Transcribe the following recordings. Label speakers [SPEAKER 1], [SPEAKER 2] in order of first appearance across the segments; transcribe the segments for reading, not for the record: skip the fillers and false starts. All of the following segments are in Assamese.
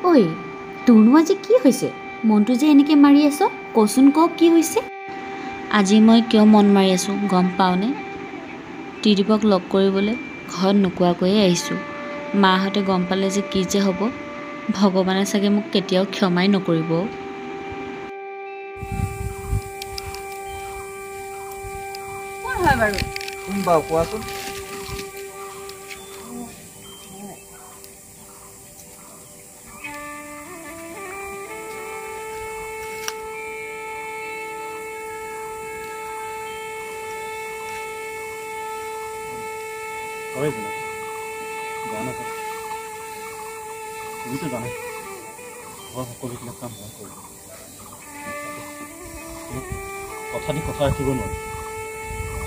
[SPEAKER 1] ঐ তোৰনো আজি কি হৈছে মনটো যে এনেকৈ মাৰি আছ কচোন ক কি হৈছে
[SPEAKER 2] আজি মই কিয় মন মাৰি আছোঁ গম পাওঁনে ত্ৰিদীপক লগ কৰিবলৈ ঘৰত নোকোৱাকৈয়ে আহিছোঁ মাহঁতে গম পালে যে কি যে হ'ব ভগৱানে চাগে মোক কেতিয়াও ক্ষমাই নকৰিব
[SPEAKER 1] কোন হয় বাৰু
[SPEAKER 3] কোন বাৰু কোৱাচোন
[SPEAKER 4] হয় বোলে জানা তুমিতো জানা ঘৰ সকলোবিলাক কাম মই কৰোঁ কথা দি কথা ৰাখিব নোৱাৰোঁ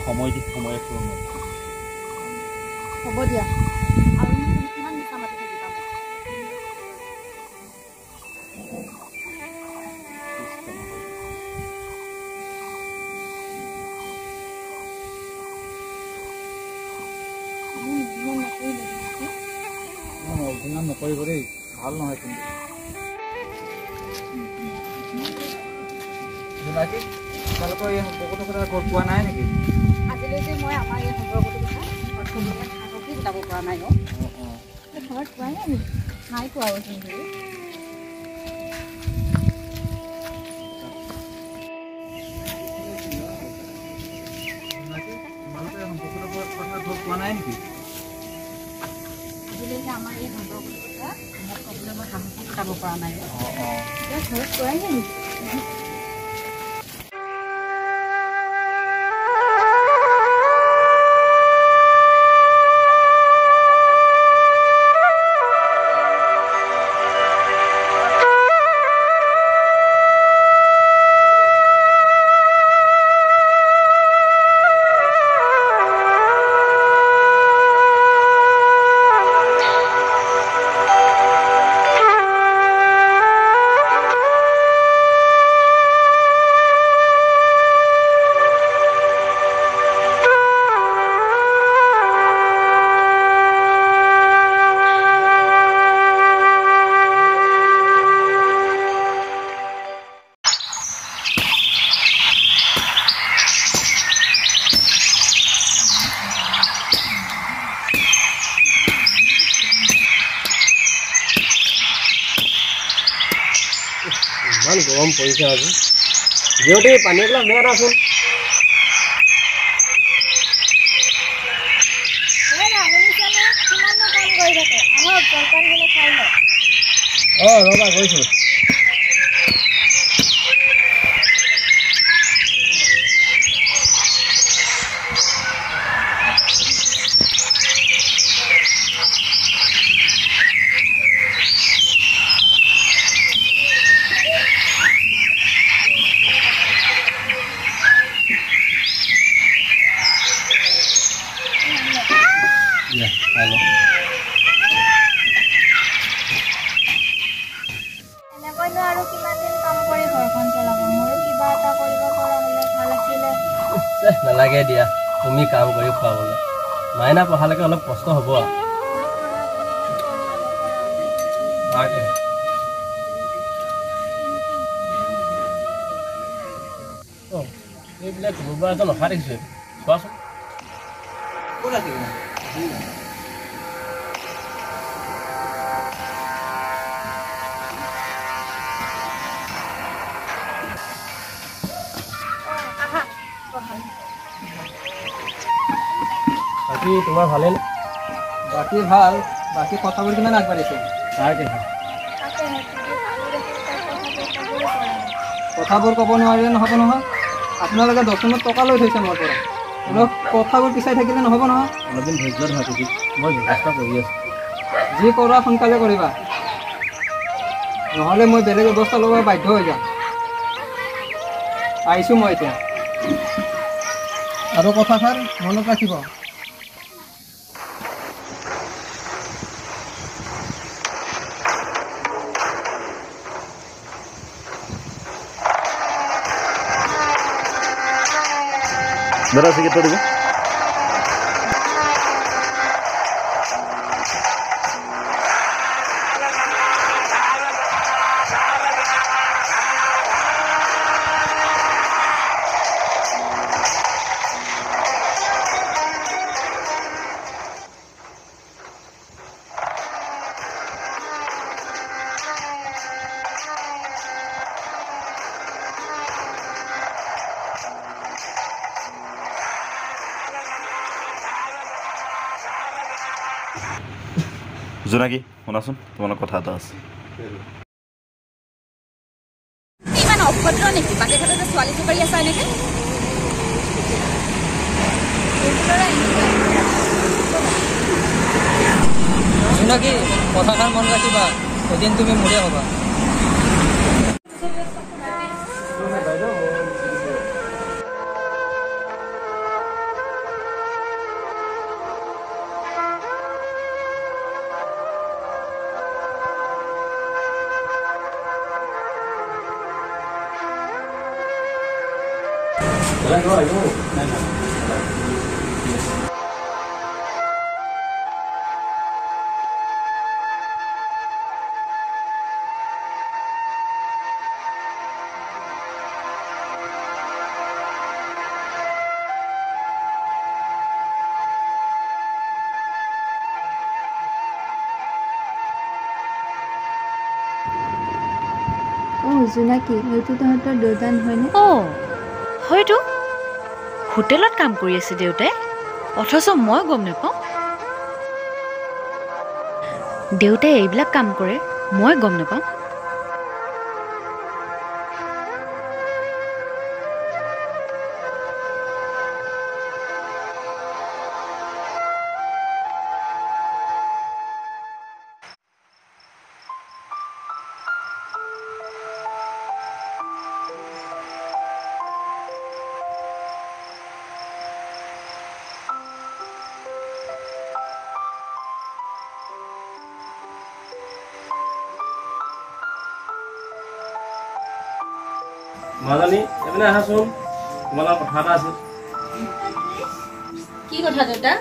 [SPEAKER 4] সময় দি সময় ৰাখিব নোৱাৰোঁ
[SPEAKER 1] হ'ব দিয়া আৰু কিমান মিছা মাতি থাকিবা
[SPEAKER 3] অভিমান নকৰিব দেই ভাল নহয় কিন্তু জোনাকী তোমালোকৰ এই সম্পৰ্কটোৰ কথা ঘৰত কোৱা নাই নেকি
[SPEAKER 1] আজিলৈকে মই আমাৰ এই সম্পৰ্কটোৰ কথা ঘৰত বুজাব পৰা নাই ন ঘৰত কোৱাই নাই নাই কোৱা কিন্তু
[SPEAKER 3] তোমালোকৰ এই সম্পৰ্কটোৰ কথা ঘৰত কোৱা নাই নেকি
[SPEAKER 1] আজিলৈকে আমাৰ এই সম্পৰ্কটোৰ কথা ঘৰত ক'বলৈ মই সাহসী গোটাব পৰা নাই ঘৰত কোৱাই নাই নেকি
[SPEAKER 5] ইমান গৰম পৰিছে আজি যিহেতু পানী এগিলাচ লৈ আনাচোন ৰ'বা গৈছোঁ নালাগে দিয়া তুমি কাম কৰি খুৱাবলৈ মাইনা পঢ়ালৈকে অলপ কষ্ট হ'ব এইবিলাক কোনোবা এজন অহা দেখিছোঁ চোৱাচোন
[SPEAKER 3] ক'ত আছিল
[SPEAKER 5] বাকী তোমাৰ ভালেই
[SPEAKER 3] বাকী ভাল, বাকী কথাবোৰ কিমান আগবাঢ়িছে? কথাবোৰ ক'ব নোৱাৰিলে নহ'ব নহয়। আপোনালোকে 10 মিনিট টকা লৈ থৈছে মোৰ পৰা, অলপ কথাবোৰ পিছাই থাকিলে নহ'ব নহয়।
[SPEAKER 4] অলপ দিন ধৈৰ্য ধৰা তুমি, মই ব্যৱস্থা কৰি আছোঁ।
[SPEAKER 3] যি কৰা সোনকালে কৰিবা, নহ'লে মই বেলেগ ব্যৱস্থা ল'ব বাধ্য হৈ যাম। আহিছোঁ মই এতিয়া। আৰু কথাষাৰ মনত ৰাখিব।
[SPEAKER 4] দাদা চিকেটটো দিব। জোনাকী শুনাচোন, তোমালোক কথা এটা আছে।
[SPEAKER 1] ইমান অভদ্ৰ নেকি? বাটে ঘাটে যে ছোৱালী জোকাৰি আছা এনেকে?
[SPEAKER 3] জোনাকী, কথাষাৰ মন ৰাখিবা, এদিন তুমি মোৰে হ'বা।
[SPEAKER 6] জোনাকী, হয়তো তহঁতৰ দেউতা নহয়নে?
[SPEAKER 2] হয়তো হোটেলত কাম কৰি আছে দেউতাই, অথচ মই গম নাপাওঁ। দেউতাই এইবিলাক কাম কৰে, মই গম নাপাওঁ।
[SPEAKER 5] মাজনী এপিনে আহাচোন, তোমাৰ লগত কথা এটা আছে।
[SPEAKER 1] কি কথা দেউতা?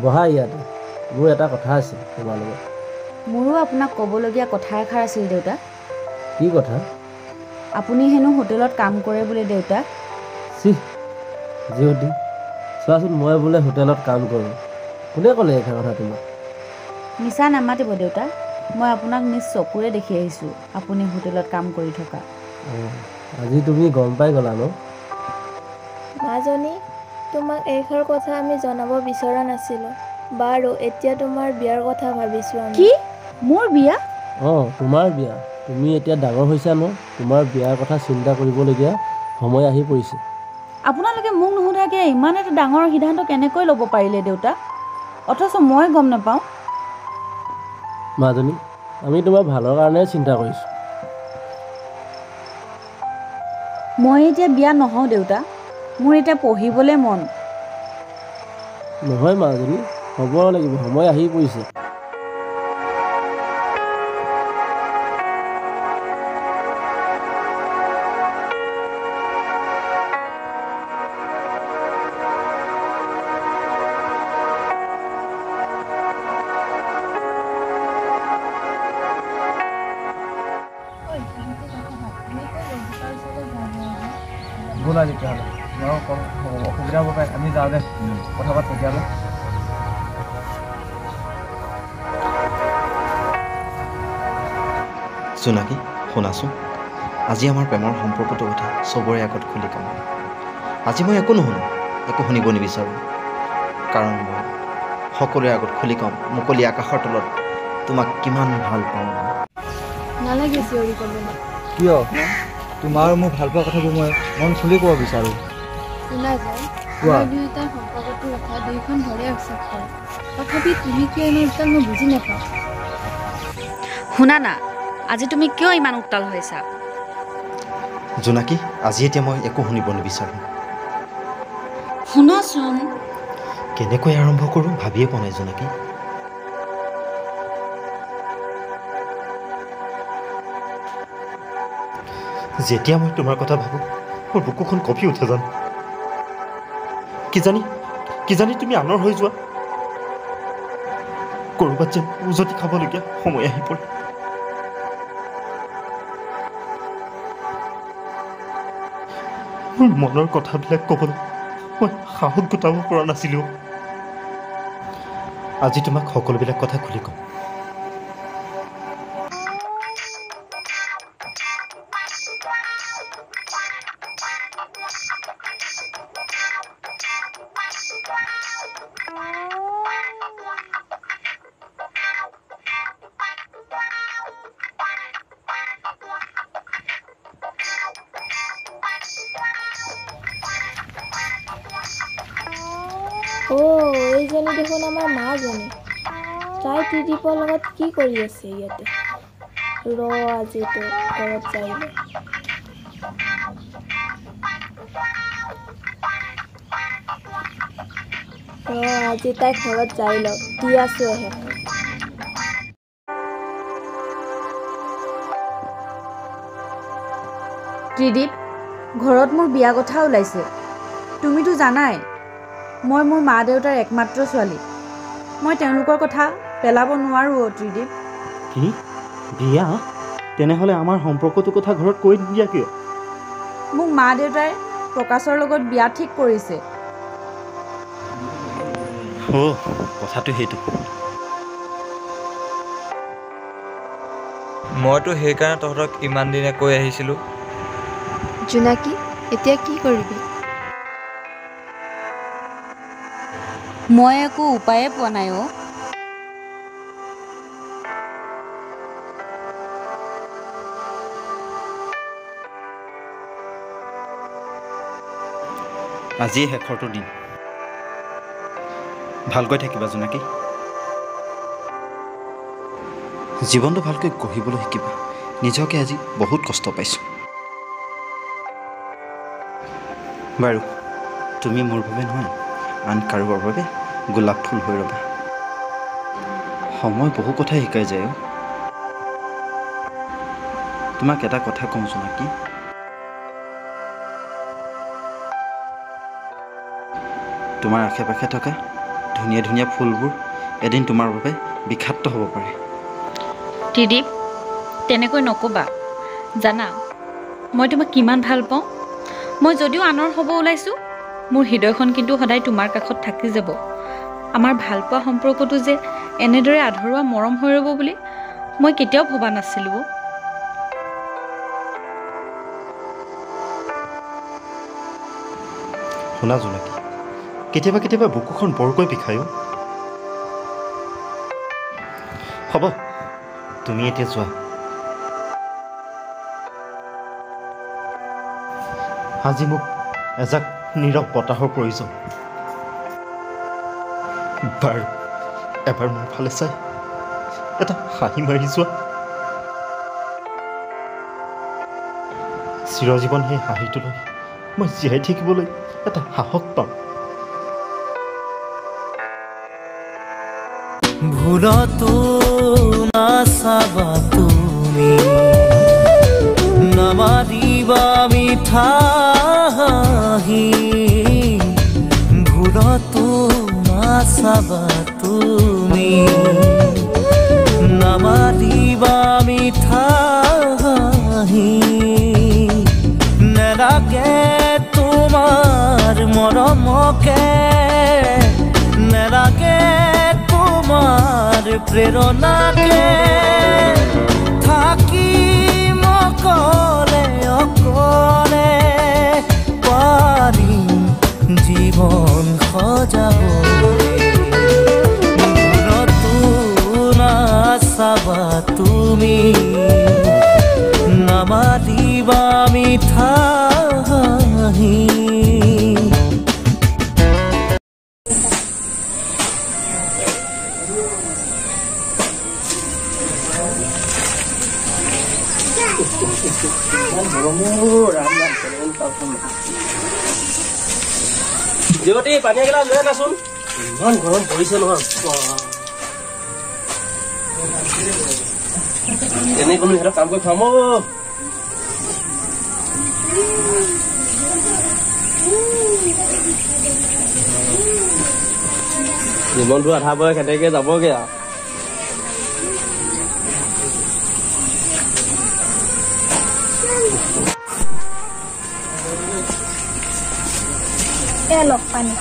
[SPEAKER 5] বহা ইয়াতে, মোৰ এটা কথা আছে তোমাৰ লগত।
[SPEAKER 2] মোৰো আপোনাক ক'বলগীয়া কথা এষাৰ আছিল দেউতা।
[SPEAKER 5] কি কথা?
[SPEAKER 2] আপুনি হেনো হোটেলত কাম কৰে বোলে দেউতা।
[SPEAKER 5] জিহঁতি চোৱাচোন, মই বোলে হোটেলত কাম কৰোঁ। কোনে ক'লে এইষাৰ কথা তোমাক?
[SPEAKER 2] মিছা নামাতিব দেউতা, মই আপোনাক নিজ চকুৰে দেখি আহিছোঁ আপুনি হোটেলত কাম কৰি থকা।
[SPEAKER 5] আজি তুমি গম পাই গ'লা ন?
[SPEAKER 6] মাজনী, তোমাক এইষাৰ কথা আমি জনাব বিচৰা নাছিলোঁ। বাৰু এতিয়া তোমাৰ বিয়াৰ কথা ভাবিছোঁ আমি।
[SPEAKER 2] কি? মোৰ বিয়া?
[SPEAKER 5] তোমাৰ বিয়া। তুমি এতিয়া ডাঙৰ হৈছা ন, তোমাৰ বিয়াৰ কথা চিন্তা কৰিবলগীয়া সময় আহি পৰিছে।
[SPEAKER 2] আপোনালোকে মোক নুসুধাকৈ ইমান এটা ডাঙৰ সিদ্ধান্ত কেনেকৈ ল'ব পাৰিলে দেউতা, অথচ মই গম নাপাওঁ?
[SPEAKER 5] মাজনী, আমি তোমাৰ ভালৰ কাৰণে চিন্তা কৰিছোঁ।
[SPEAKER 2] মই এতিয়া বিয়া নহওঁ দেউতা, মোৰ এতিয়া পঢ়িবলৈ মন।
[SPEAKER 5] নহয় মাজনী, হ'ব লাগিব, সময় আহি পৰিছে। ব'লা তেতিয়াহ'লে, অসুবিধা হ'ব পাৰে, আমি যাওঁ দে, কথা পাত তেতিয়াহ'লে।
[SPEAKER 7] জোনাকী শুনাচোন, আজি আমাৰ প্ৰেমৰ সম্পৰ্কটোৰ কথা চবৰে আগত খুলি ক'ম। আজি মই একো নুশুনো, একো শুনিব নিবিচাৰোঁ, কাৰণ মই সকলোৰে আগত খুলি ক'ম মুকলি আকাশৰ তলত তোমাক কিমান ভাল পাওঁ।
[SPEAKER 6] নালাগে চিঞৰি ক'বলৈ।
[SPEAKER 3] কিয়? তোমাৰ মোৰ ভাল পোৱা কথাবোৰ মই মন খুলি ক'ব বিচাৰোঁ।
[SPEAKER 6] শুনা যায়,
[SPEAKER 3] কোৱা।
[SPEAKER 6] আমাৰ দুয়োটাৰ সম্পৰ্কটোৰ কথা দুয়োখন ঘৰে একচেপ্ট কৰে। তথাপি তুমি কিয় ইমান উত্তাল মই বুজি নাপাওঁ।
[SPEAKER 2] শুনা না, আজি তুমি কিয় ইমান উত্তাল হৈছা?
[SPEAKER 7] জোনাকী, আজি এতিয়া মই একো শুনিব নিবিচাৰোঁ।
[SPEAKER 2] শুনাচোন।
[SPEAKER 7] কেনেকৈ আৰম্ভ কৰোঁ ভাবিয়ে পোৱা নাই জোনাকী। যেতিয়া মই তোমাৰ কথা ভাবোঁ মোৰ বুকুখন কঁপি উঠে জানো। কিজানি তুমি আনৰ হৈ যোৱা, ক'ৰবাত যেন উজটি খাবলগীয়া সময় আহি পৰে। মোৰ মনৰ কথাবিলাক ক'বলৈ মই সাহস গোটাব পৰা নাছিলোঁ। আজি তোমাক সকলোবিলাক কথা খুলি ক'ম।
[SPEAKER 6] এইজনী দেখোন আমাৰ মাজনী। তাই ত্ৰিদীপৰ লগত কি কৰি আছে ইয়াতে? আজিতো ঘৰত যাইলে। আজি তাই ঘৰত যাই লওক, দি আছোঁ এহেক।
[SPEAKER 1] ত্ৰিদীপ, ঘৰত মোৰ বিয়া কথা ওলাইছে। তুমিতো জানাই মই মোৰ মা দেউতাৰ একমাত্ৰ ছোৱালী। মই তেওঁলোকৰ কথা পেলাব নোৱাৰোঁ। ত্ৰিদীপ,
[SPEAKER 4] কি বিয়া? তেনেহ'লে আমাৰ সম্পৰ্কটোৰ কথা ঘৰত কৈ নিদিয়া কিয়?
[SPEAKER 1] মোক মা দেউতাই প্ৰকাশৰ লগত বিয়া ঠিক কৰিছে।
[SPEAKER 7] কথাটো সেইটো।
[SPEAKER 3] মইতো সেইকাৰণে তহঁতক ইমান দিনে কৈ আহিছিলোঁ।
[SPEAKER 6] জোনাকী, এতিয়া কি কৰিবি?
[SPEAKER 2] মই একো উপায়ে পোৱা নাই।
[SPEAKER 7] আজিয়ে শেষৰটো দিন। ভালকৈ থাকিবা জোনাকী। জীৱনটো ভালকৈ গঢ়িবলৈ শিকিবা। নিজকে আজি বহুত কষ্ট পাইছোঁ। বাৰু, তুমি মোৰ বাবে নহয়, আন কাৰোবাৰ বাবে গোলাপ ফুল হৈ ৰ'বা। সময় বহু কথাই শিকাই যায়। তোমাক এটা কথা কওঁ জোনাকী, তোমাৰ আশে পাশে থকা ধুনীয়া ধুনীয়া ফুলবোৰ এদিন তোমাৰ বাবে বিষাক্ত হ'ব পাৰে।
[SPEAKER 2] ত্ৰিদীপ, তেনেকৈ নক'বা। জানা মই তোমাক কিমান ভাল পাওঁ। মই যদিও আনৰ হ'ব ওলাইছোঁ, মোৰ হৃদয়খন কিন্তু সদায় তোমাৰ কাষত থাকি যাব। আমাৰ ভালপোৱা সম্পৰ্কটো যে এনেদৰে আধৰুৱা মৰম হৈ ৰ'ব বুলি মই কেতিয়াও ভবা নাছিলোঁ।
[SPEAKER 7] শুনা জোনাকী, কেতিয়াবা বুকুখন বৰকৈ বিষায়। হ'ব, তুমি এতিয়া যোৱা। আজি মোক এজাক নীৰৱ বতাহৰ প্ৰয়োজন। বাৰু, এবাৰ মোৰ ফালে চাই এটা হাঁহি মাৰি যোৱা। চিৰজীৱন সেই হাঁহিটোলৈ মই জীয়াই থাকিবলৈ এটা সাহস পাম।
[SPEAKER 8] ভুলতো নাচাবা তুমি, নামাৰিবা মিঠা হাঁহি। ভুলতো নাচাবা তুমি, নামাৰিবা মিঠা হাঁহি। নেলাগে তোমাৰ মৰমকে, নেলাগে তোমাৰ প্ৰেৰণাকে। থাকিম অকলে অকলে, পাৰিম জীৱন সজাবলৈ ঘৰতো নাচাবা তুমি নামাতিবা মিঠা হাঁহি
[SPEAKER 5] দেৱতী পানী এগিলাচ লৈ আনাচোন ইমান গৰম পৰিছে নহয় এনেই কোনো সিহঁতক কাম কৰি খুৱাম জীৱনটো আধা বয়স এনেকে যাবগে আৰু
[SPEAKER 6] লগ পানী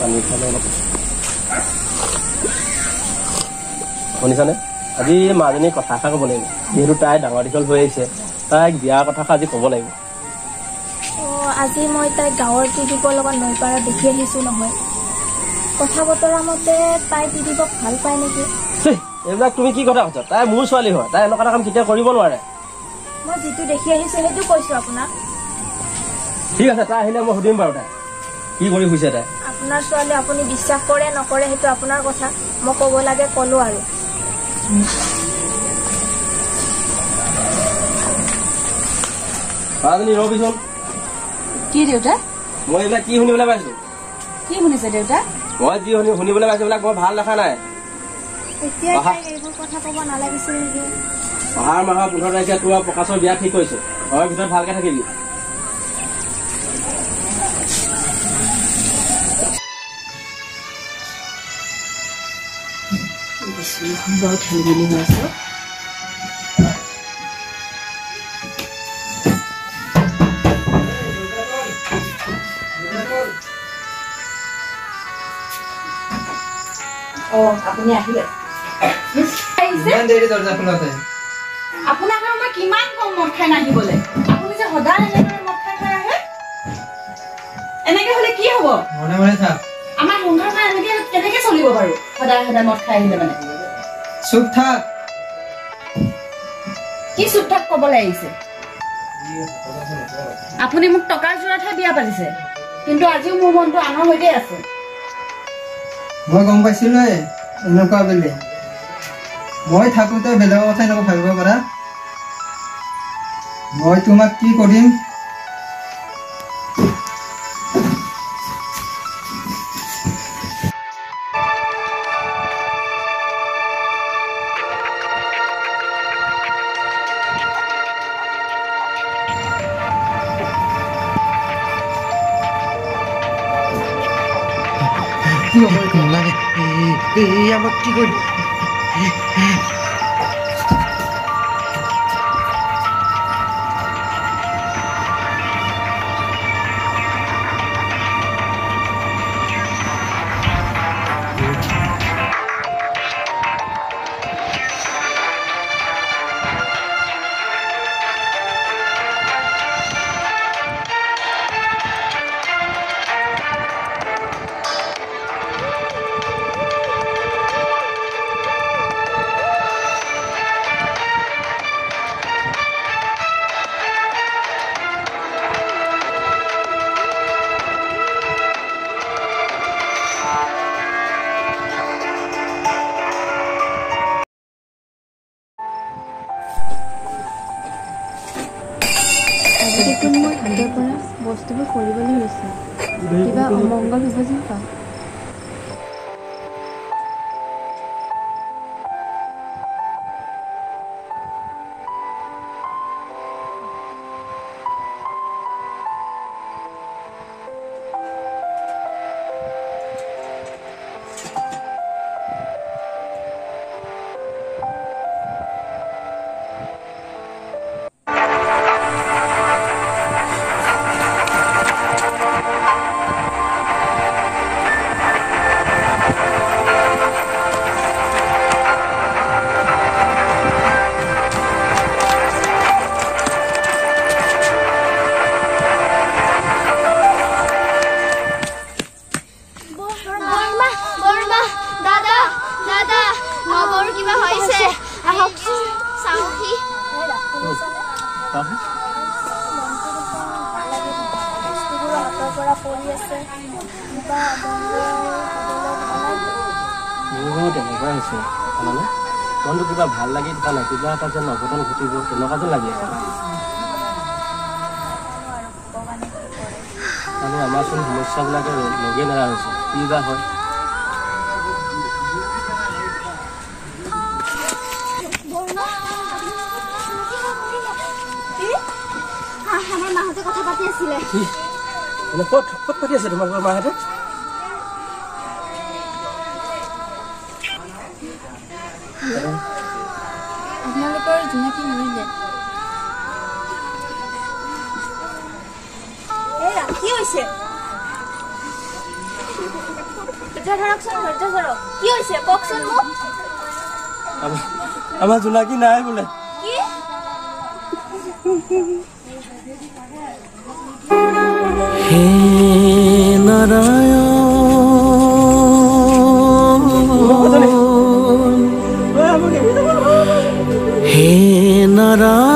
[SPEAKER 5] পানী খালে অলপ শুনিছানে আজি মাজনীৰ কথা এষাৰ ক'ব লাগিব যিহেতু তাই ডাঙৰ দীঘল হৈ আহিছে তাইক বিয়াৰ কথা আজি ক'ব লাগিব
[SPEAKER 6] আজি মই তাইক গাঁৱৰ ত্ৰিদীপৰ লগত নৈ পাৰত দেখি আহিছোঁ নহয় কথা বতৰা মতে তাই ত্ৰিদীপক ভাল পায় নেকি
[SPEAKER 5] এইবিলাক তুমি কি কথা কৈছা তাই মোৰ ছোৱালী হয় তাই এনেকুৱা কাম কেতিয়াও কৰিব নোৱাৰে
[SPEAKER 6] মই যিটো দেখি আহিছোঁ সেইটো কৈছোঁ আপোনাক
[SPEAKER 5] ঠিক আছে তাই আহিলে মই সুধিম বাৰু তাই কি কৰি ফুৰিছে তাই
[SPEAKER 6] আপোনাৰ ছোৱালী আপুনি বিশ্বাস কৰে নকৰে সেইটো আপোনাৰ কথা মই ক'ব লাগে ক'লো আৰু
[SPEAKER 5] মাজনী ৰবিচোন
[SPEAKER 1] কি দেউতা
[SPEAKER 5] মই এইবিলাক কি শুনিবলৈ পাইছো
[SPEAKER 1] কি শুনিছে দেউতা
[SPEAKER 5] মই যি শুনিবলৈ পাইছো এইবিলাক মই ভাল দেখা নাই
[SPEAKER 6] এতিয়া এইবোৰ কথা ক'ব নালাগিছিল নেকি
[SPEAKER 5] অহাৰ মাহৰ 15 তাৰিখে তোমাৰ প্ৰকাশৰ বিয়া ঠিক কৰিছো ঘৰৰ ভিতৰত ভালকে থাকিবি
[SPEAKER 1] বৰ খেলি মেলি হৈ আছে আপুনি আহিলে
[SPEAKER 3] ইমান দেৰি দৰ্জা খোলাতে
[SPEAKER 1] আপোনাক মই কিমান কম মদ খাই নাহিবলৈ আপুনি যে সদায় এনেদৰে মদ খাই খাই আহে এনেকে হলে কি হব
[SPEAKER 3] মনে মনে থাক
[SPEAKER 1] আমাৰ সংসাৰখন এনেকে কেনেকে চলিব বাৰু সদায় সদায় মদ খাই আহিলে মানে
[SPEAKER 3] চুপ থাক
[SPEAKER 1] কি চুপ থাক ক'বলৈ আহিছে আপুনি মোক টকাৰ জোৰতহে বিয়া পাতিছে কিন্তু আজিও মোৰ মনটো আনৰ সৈতে আছে
[SPEAKER 3] মই গম পাইছিলো এনেকুৱা বুলি মই থাকোঁতে বেলেগৰ কথা এনেকুৱা ভাবিব পাৰা মই তোমাক কি কৰিম
[SPEAKER 7] নালাগে আমাক কি কৰিম
[SPEAKER 6] দেখোন মই হাতৰ পৰা বস্তুবোৰ কৰিবলৈ লৈছোঁ কিবা অমংগল হ'ব যেন পাওঁ পৰা পৰি আছে কিবা
[SPEAKER 5] মোৰ তেনেকুৱাই হৈছে জানানে মনটো কিবা ভাল লাগি থকা নাই কিবা এটা যেন অঘটন ঘটিব তেনেকুৱা যেন লাগি আছে মানে আমাৰচোন সমস্যাবিলাকে লগে নেৰা হৈছে কি বা হয়
[SPEAKER 9] আমাৰ মাহঁতে কথা পাতি আছিলে
[SPEAKER 5] ক'ত পাতি আছে তোমালোকৰ মাহঁতে
[SPEAKER 6] আপোনালোকৰ জোনাকী মৰিলে
[SPEAKER 9] কি হৈছে ধৰকচোন ধৈৰ্য ধৰক কি হৈছে কওকচোন মোক
[SPEAKER 5] আমাৰ জোনাকী নাই বোলে
[SPEAKER 9] কি
[SPEAKER 8] হে নাৰায়ণ হে নাৰায়ণ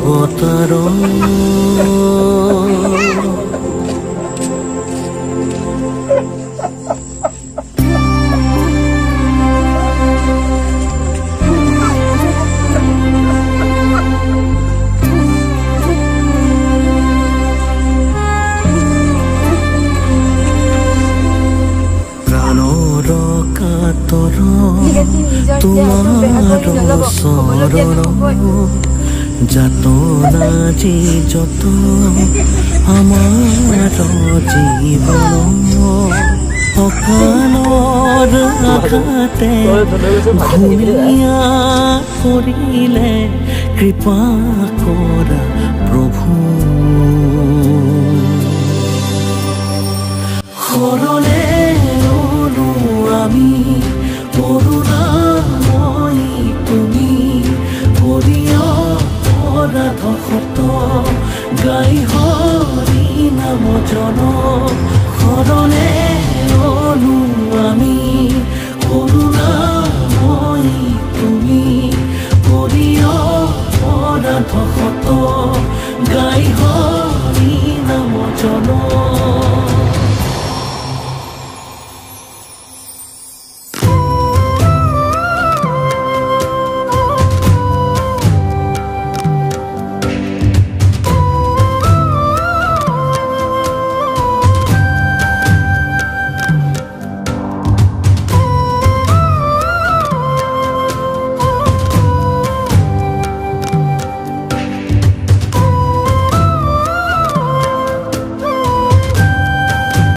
[SPEAKER 8] অৱতাৰ যাতনা যি যত আমাৰ জীৱন অকালৰ আঘাতে ঘূণীয়া কৰিলে কৃপা কৰা প্ৰভু শৰণে